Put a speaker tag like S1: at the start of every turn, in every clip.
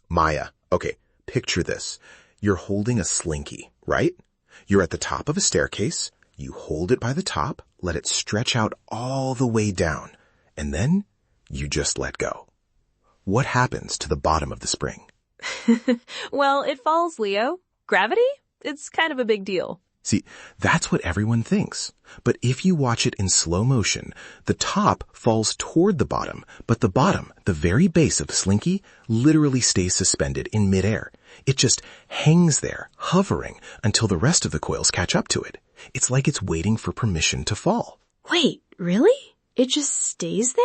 S1: Maya, okay, picture this. You're holding a Slinky, right? You're at the top of a staircase. You hold it by the top, let it stretch out all the way down, and then you just let go. What happens to the bottom of the spring?
S2: Well, it falls, Leo. Gravity? It's kind of a big deal.
S1: See, that's what everyone thinks. But if you watch it in slow motion, the top falls toward the bottom, but the bottom, the very base of Slinky, literally stays suspended in midair. It just hangs there, hovering, until the rest of the coils catch up to it. It's like it's waiting for permission to fall.
S2: Wait, really? It just stays there?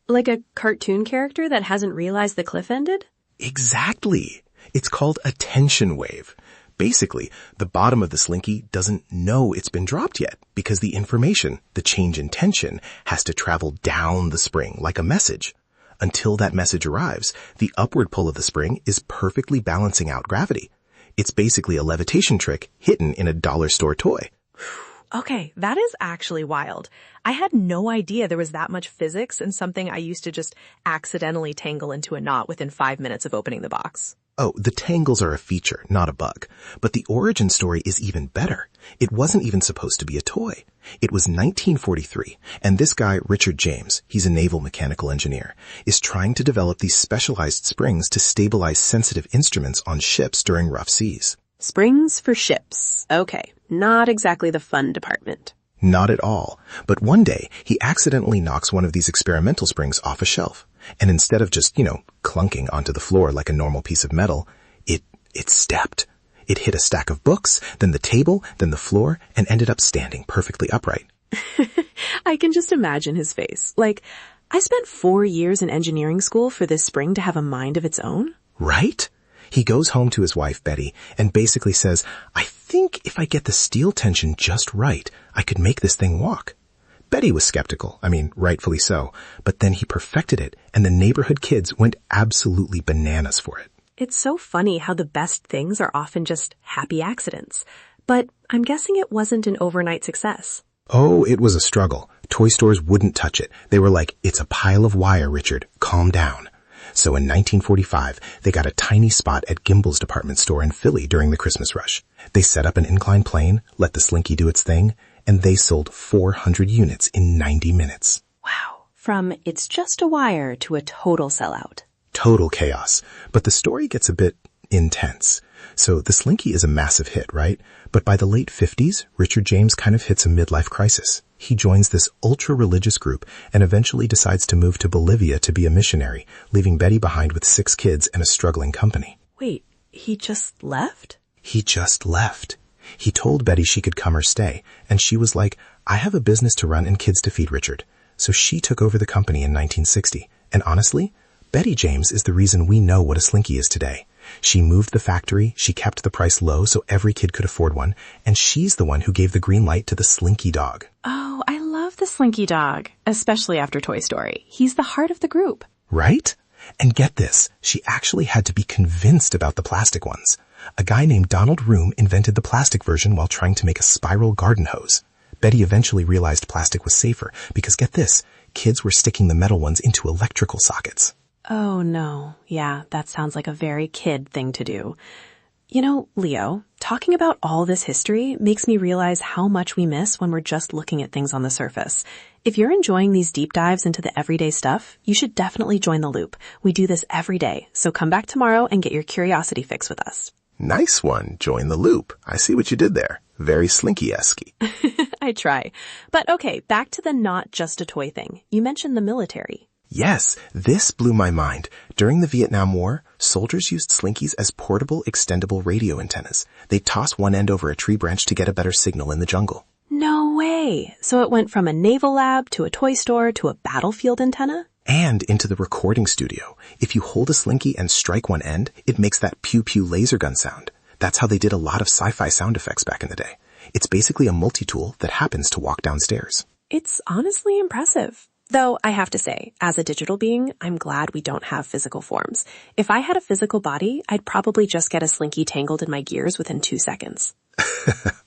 S2: Like a cartoon character that hasn't realized the cliff ended?
S1: Exactly. It's called a tension wave. Basically, the bottom of the Slinky doesn't know it's been dropped yet because the information, the change in tension, has to travel down the spring like a message. Until that message arrives, the upward pull of the spring is perfectly balancing out gravity. It's basically a levitation trick hidden in a dollar store toy.
S2: Okay, that is actually wild. I had no idea there was that much physics in something I used to just accidentally tangle into a knot within 5 minutes of opening the box.
S1: Oh, the tangles are a feature, not a bug. But the origin story is even better. It wasn't even supposed to be a toy. It was 1943, and this guy, Richard James, he's a naval mechanical engineer, is trying to develop these specialized springs to stabilize sensitive instruments on ships during rough seas.
S2: Springs for ships. Okay, not exactly the fun department.
S1: Not at all. But one day, he accidentally knocks one of these experimental springs off a shelf. And instead of just, clunking onto the floor like a normal piece of metal, it stepped. It hit a stack of books, then the table, then the floor, and ended up standing perfectly upright.
S2: I can just imagine his face. Like, I spent 4 years in engineering school for this spring to have a mind of its own.
S1: Right? He goes home to his wife, Betty, and basically says, I think if I get the steel tension just right, I could make this thing walk. Betty was skeptical, rightfully so, but then he perfected it, and the neighborhood kids went absolutely bananas for it.
S2: It's so funny how the best things are often just happy accidents. But I'm guessing it wasn't an overnight success.
S1: Oh, it was a struggle. Toy stores wouldn't touch it. They were like, it's a pile of wire, Richard. Calm down. So in 1945, they got a tiny spot at Gimbel's department store in Philly during the Christmas rush. They set up an inclined plane, let the Slinky do its thing, and they sold 400 units in 90 minutes.
S2: Wow. From it's just a wire to a total sellout.
S1: Total chaos. But the story gets a bit intense. So the Slinky is a massive hit, right? But by the late 50s, Richard James kind of hits a midlife crisis. He joins this ultra-religious group and eventually decides to move to Bolivia to be a missionary, leaving Betty behind with 6 kids and a struggling company.
S2: Wait, he just left?
S1: He just left. He told Betty she could come or stay, and she was like, I have a business to run and kids to feed, Richard. So she took over the company in 1960. And honestly, Betty James is the reason we know what a Slinky is today. She moved the factory, she kept the price low so every kid could afford one, and she's the one who gave the green light to the Slinky dog.
S2: Oh, I love the Slinky dog, especially after Toy Story. He's the heart of the group.
S1: Right? And get this, she actually had to be convinced about the plastic ones. A guy named Donald Room invented the plastic version while trying to make a spiral garden hose. Betty eventually realized plastic was safer because get this, kids were sticking the metal ones into electrical sockets.
S2: Oh no. Yeah, that sounds like a very kid thing to do. Leo, talking about all this history makes me realize how much we miss when we're just looking at things on the surface. If you're enjoying these deep dives into the everyday stuff, you should definitely join the loop. We do this every day, so come back tomorrow and get your curiosity fix with us.
S1: Nice one. Join the loop. I see what you did there. Very Slinky-esque.
S2: I try. But okay, back to the not just a toy thing. You mentioned the military.
S1: Yes, this blew my mind. During the Vietnam War, soldiers used Slinkies as portable, extendable radio antennas. They'd toss one end over a tree branch to get a better signal in the jungle.
S2: No way. So it went from a naval lab to a toy store to a battlefield antenna?
S1: And into the recording studio. If you hold a Slinky and strike one end, it makes that pew-pew laser gun sound. That's how they did a lot of sci-fi sound effects back in the day. It's basically a multi-tool that happens to walk downstairs.
S2: It's honestly impressive. Though I have to say, as a digital being, I'm glad we don't have physical forms. If I had a physical body, I'd probably just get a Slinky tangled in my gears within 2 seconds.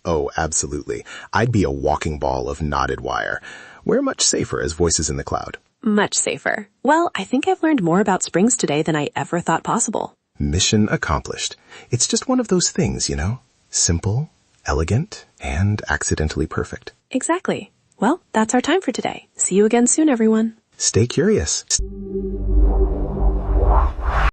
S1: Oh, absolutely. I'd be a walking ball of knotted wire. We're much safer as voices in the cloud.
S2: Much safer. Well, I think I've learned more about springs today than I ever thought possible.
S1: Mission accomplished. It's just one of those things, you know? Simple, elegant, and accidentally perfect.
S2: Exactly. Well, that's our time for today. See you again soon, everyone.
S1: Stay curious.